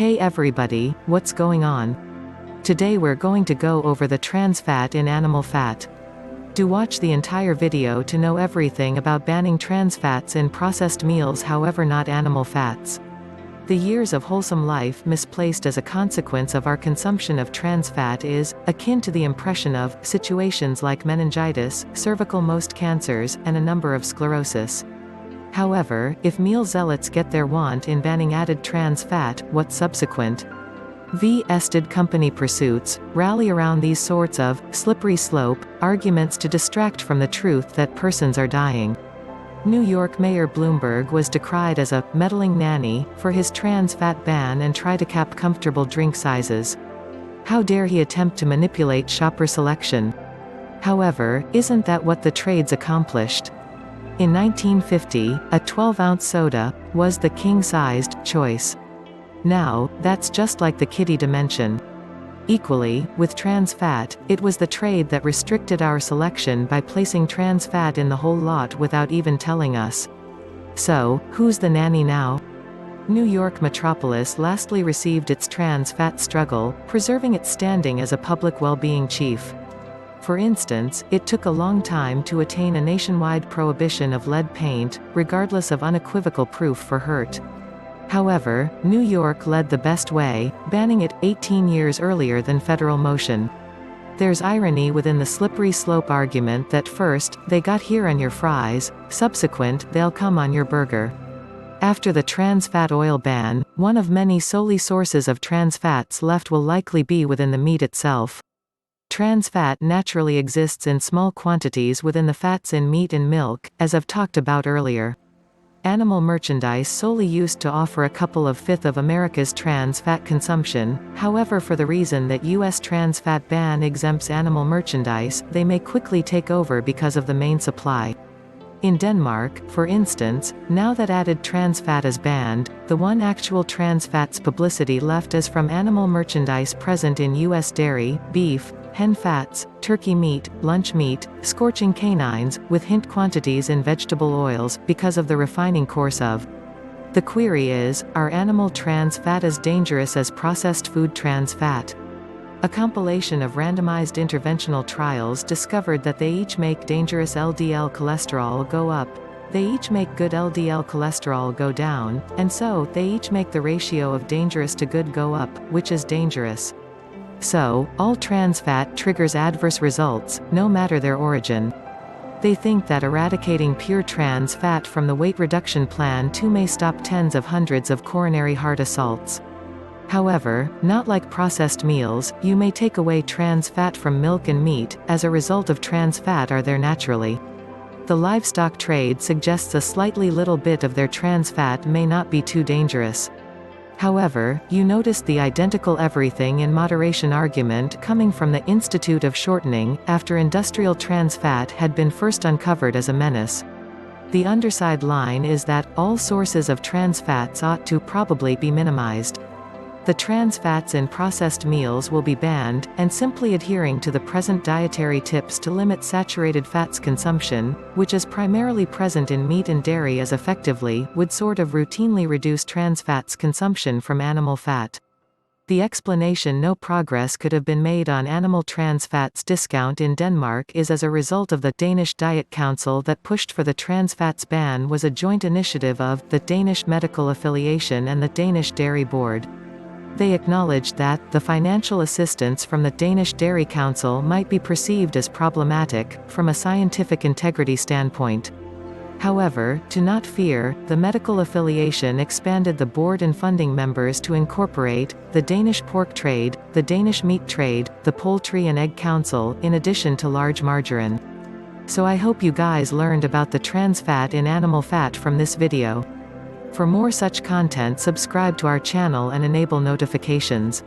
Hey everybody, what's going on? Today we're going to go over the trans fat in animal fat. Do watch the entire video to know everything about banning trans fats in processed meals, however not animal fats. The years of wholesome life misplaced as a consequence of our consumption of trans fat is akin to the impression of situations like meningitis, cervical most cancers, and a number of sclerosis. However, if meal zealots get their want in banning added trans fat, what subsequent vested company pursuits rally around these sorts of slippery slope arguments to distract from the truth that persons are dying. New York Mayor Bloomberg was decried as a meddling nanny for his trans fat ban and try to cap comfortable drink sizes. How dare he attempt to manipulate shopper selection? However, isn't that what the trades accomplished? In 1950, a 12-ounce soda was the king-sized choice. Now, that's just like the kiddie dimension. Equally, with trans fat, it was the trade that restricted our selection by placing trans fat in the whole lot without even telling us. So, who's the nanny now? New York Metropolis lastly received its trans fat struggle, preserving its standing as a public well-being chief. For instance, it took a long time to attain a nationwide prohibition of lead paint, regardless of unequivocal proof for hurt. However, New York led the best way, banning it 18 years earlier than federal motion. There's irony within the slippery slope argument that first, they got here on your fries, subsequent, they'll come on your burger. After the trans fat oil ban, one of many solely sources of trans fats left will likely be within the meat itself. Trans fat naturally exists in small quantities within the fats in meat and milk, as I've talked about earlier. Animal merchandise solely used to offer a couple of fifth of America's trans fat consumption. However, for the reason that U.S. trans fat ban exempts animal merchandise, they may quickly take over because of the main supply. In Denmark, for instance, now that added trans fat is banned, the one actual trans fat's publicity left is from animal merchandise present in U.S. dairy, beef, hen fats, turkey meat, lunch meat, scorching canines, with hint quantities in vegetable oils, because of the refining course of. The query is, are animal trans fat as dangerous as processed food trans fat? A compilation of randomized interventional trials discovered that they each make dangerous LDL cholesterol go up, they each make good LDL cholesterol go down, and so, they each make the ratio of dangerous to good go up, which is dangerous. So, all trans fat triggers adverse results, no matter their origin. They think that eradicating pure trans fat from the weight reduction plan too may stop tens of hundreds of coronary heart assaults. However, not like processed meals, you may take away trans fat from milk and meat, as a result of trans fat are there naturally. The livestock trade suggests a slightly little bit of their trans fat may not be too dangerous. However, you noticed the identical everything in moderation argument coming from the Institute of Shortening, after industrial trans fat had been first uncovered as a menace. The underside line is that all sources of trans fats ought to probably be minimized. The trans fats in processed meals will be banned, and simply adhering to the present dietary tips to limit saturated fats consumption, which is primarily present in meat and dairy as effectively, would sort of routinely reduce trans fats consumption from animal fat. The explanation no progress could have been made on animal trans fats discount in Denmark is as a result of the Danish Diet Council that pushed for the trans fats ban was a joint initiative of the Danish Medical Affiliation and the Danish Dairy Board. They acknowledged that the financial assistance from the Danish Dairy Council might be perceived as problematic, from a scientific integrity standpoint. However, to not fear, the medical affiliation expanded the board and funding members to incorporate the Danish pork trade, the Danish meat trade, the poultry and egg council, in addition to large margarine. So I hope you guys learned about the trans fat in animal fat from this video. For more such content, subscribe to our channel and enable notifications.